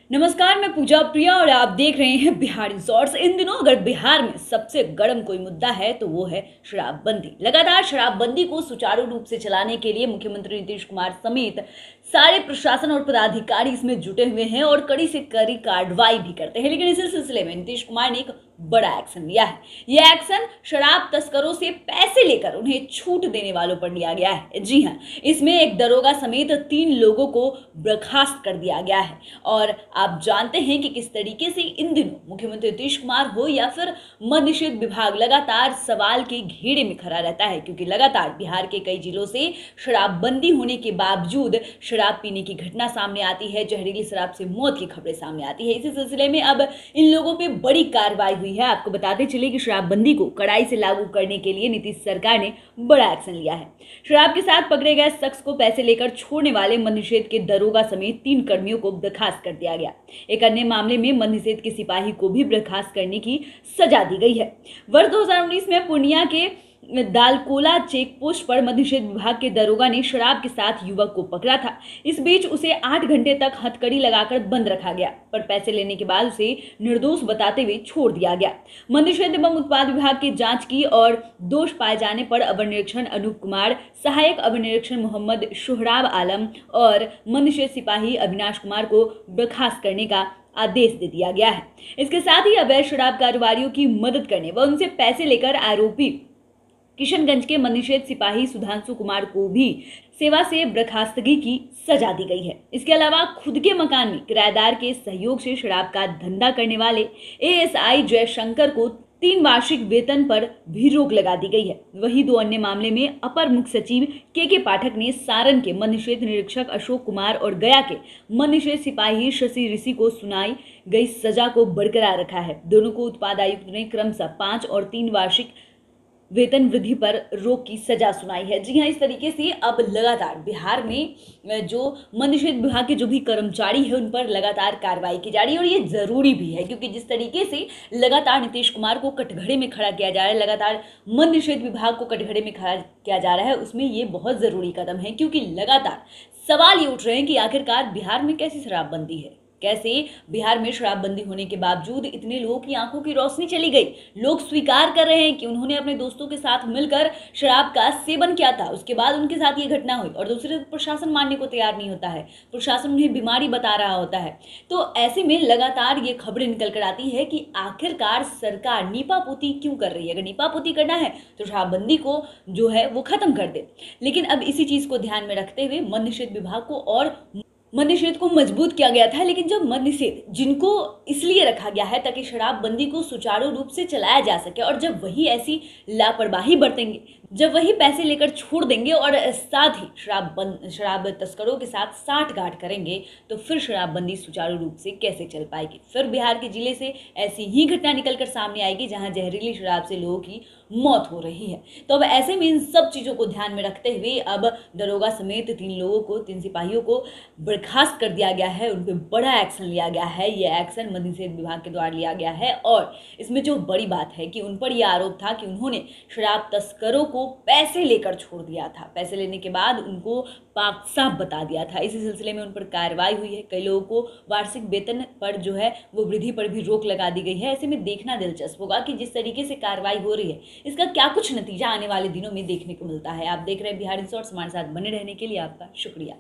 नमस्कार, मैं पूजा प्रिया और आप देख रहे हैं बिहार रिजॉर्ट्स। इन दिनों अगर बिहार में सबसे गर्म कोई मुद्दा है तो वो है शराबबंदी। लगातार शराबबंदी को सुचारू रूप से चलाने के लिए मुख्यमंत्री नीतीश कुमार समेत सारे प्रशासन और पदाधिकारी इसमें जुटे हुए हैं और कड़ी से कड़ी कार्रवाई भी करते हैं। लेकिन इसी सिलसिले में नीतीश कुमार ने एक बड़ा एक्शन लिया है। यह एक्शन शराब तस्करों से पैसे लेकर उन्हें छूट देने वालों पर लिया गया है। जी हाँ, इसमें एक दरोगा समेत 3 लोगों को बर्खास्त कर दिया गया है। और आप जानते हैं कि किस तरीके से इन दिनों मुख्यमंत्री नीतीश कुमार हो या फिर मद्य निषेध विभाग लगातार सवाल के घेरे में खड़ा रहता है, क्योंकि लगातार बिहार के कई जिलों से शराबबंदी होने के बावजूद शराब पीने की घटना सामने आती है, जहरीली शराब से मौत की खबरें सामने आती है। इसी सिलसिले में अब इन लोगों पे बड़ी कार्रवाई हुई है। आपको बताते चले कि शराबबंदी को कड़ाई से लागू करने के लिए नीतीश सरकार ने बड़ा एक्शन लिया है। शराब के साथ पकड़े गए शख्स को पैसे लेकर छोड़ने वाले मद्य निषेध के दरोगा समेत 3 कर्मियों को बर्खास्त कर दिया गया। एक अन्य मामले में मद्य निषेध के सिपाही को भी बर्खास्त करने की सजा दी गई है। वर्ष 2019 में पूर्णिया के दालकोला चेक पोस्ट पर मद्य निषेध विभाग के दरोगा ने शराब के साथ युवक को पकड़ा था। इस बीच उसे 8 घंटे तक हथकड़ी लगाकर बंद रखा गया, पर पैसे लेने के बाद उसे निर्दोष बताते हुए छोड़ दिया गया। मद्य निषेध एवं उत्पाद विभाग की जांच की और दोष पाए जाने पर अवर निरीक्षण अनूप कुमार, सहायक अवर निरीक्षण मोहम्मद सोहराब आलम और मद्य निषेध सिपाही अविनाश कुमार को बर्खास्त करने का आदेश दे दिया गया है। इसके साथ ही अवैध शराब कारोबारियों की मदद करने व उनसे पैसे लेकर आरोपी किशनगंज के मद्य निषेध सिपाही सुधांशु कुमार को भी सेवा से बर्खास्तगी की सजा दी गई है। इसके अलावा खुद के मकान में किराएदार के सहयोग से शराब का धंधा करने वाले एएसआई जयशंकर को 3 वार्षिक वेतन पर भी रोक लगा दी गई है। वहीं 2 अन्य मामले में अपर मुख्य सचिव के पाठक ने सारण के मद्य निषेध निरीक्षक अशोक कुमार और गया के मद्य निषेध सिपाही शशि ऋषि को सुनाई गई सजा को बरकरार रखा है। दोनों को उत्पाद आयुक्त ने क्रमशः 5 और 3 वार्षिक वेतन वृद्धि पर रोक की सजा सुनाई है। जी हाँ, इस तरीके से अब लगातार बिहार में जो मद्य निषेध विभाग के जो भी कर्मचारी है उन पर लगातार कार्रवाई की जा रही है। और ये जरूरी भी है, क्योंकि जिस तरीके से लगातार नीतीश कुमार को कटघरे में खड़ा किया जा रहा है, लगातार मद्य निषेध विभाग को कटघरे में खड़ा किया जा रहा है, उसमें ये बहुत जरूरी कदम है। क्योंकि लगातार सवाल ये उठ रहे हैं कि आखिरकार बिहार में कैसी शराबबंदी है, कैसे बिहार में शराबबंदी होने के बावजूद इतने लोगों की आंखों की रोशनी चली गई। लोग स्वीकार कर रहे हैं कि उन्होंने अपने दोस्तों के साथ मिलकर शराब का सेवन किया था, उसके बाद उनके साथ ये घटना हुई। और दूसरे प्रशासन मानने को तैयार नहीं होता है, प्रशासन उन्हें बीमारी बता रहा होता है। तो ऐसे में लगातार ये खबरें निकल कर आती है कि आखिरकार सरकार नीपापोती क्यों कर रही है। अगर नीपापोती करना है तो शराबबंदी को जो है वो खत्म कर दे। लेकिन अब इसी चीज को ध्यान में रखते हुए मद्य निषेध विभाग को और मद्य निषेध को मजबूत किया गया था। लेकिन जब मद्य निषेध जिनको इसलिए रखा गया है ताकि शराबबंदी को सुचारू रूप से चलाया जा सके, और जब वही ऐसी लापरवाही बरतेंगे, जब वही पैसे लेकर छोड़ देंगे और साथ ही शराब तस्करों के साथ साठगांठ करेंगे, तो फिर शराबबंदी सुचारू रूप से कैसे चल पाएगी। फिर बिहार के जिले से ऐसी ही घटना निकलकर सामने आएगी जहां जहरीली शराब से लोगों की मौत हो रही है। तो अब ऐसे में इन सब चीजों को ध्यान में रखते हुए अब दरोगा समेत 3 लोगों को, 3 सिपाहियों को बर्खास्त कर दिया गया है। उन पर बड़ा एक्शन लिया गया है। यह एक्शन मद्य निषेध विभाग के द्वारा लिया गया है। और इसमें जो बड़ी बात है कि उन पर यह आरोप था कि उन्होंने शराब तस्करों को पैसे लेकर छोड़ दिया था। पैसे लेने के बाद उनको पाक साफ बता दिया था। इसी सिलसिले में उन पर कार्रवाई हुई है। कई लोगों को वार्षिक वेतन पर जो है वो वृद्धि पर भी रोक लगा दी गई है। ऐसे में देखना दिलचस्प होगा कि जिस तरीके से कार्रवाई हो रही है, इसका क्या कुछ नतीजा आने वाले दिनों में देखने को मिलता है। आप देख रहे हैं बिहार रिजॉर्ट्स। हमारे साथ बने रहने के लिए आपका शुक्रिया।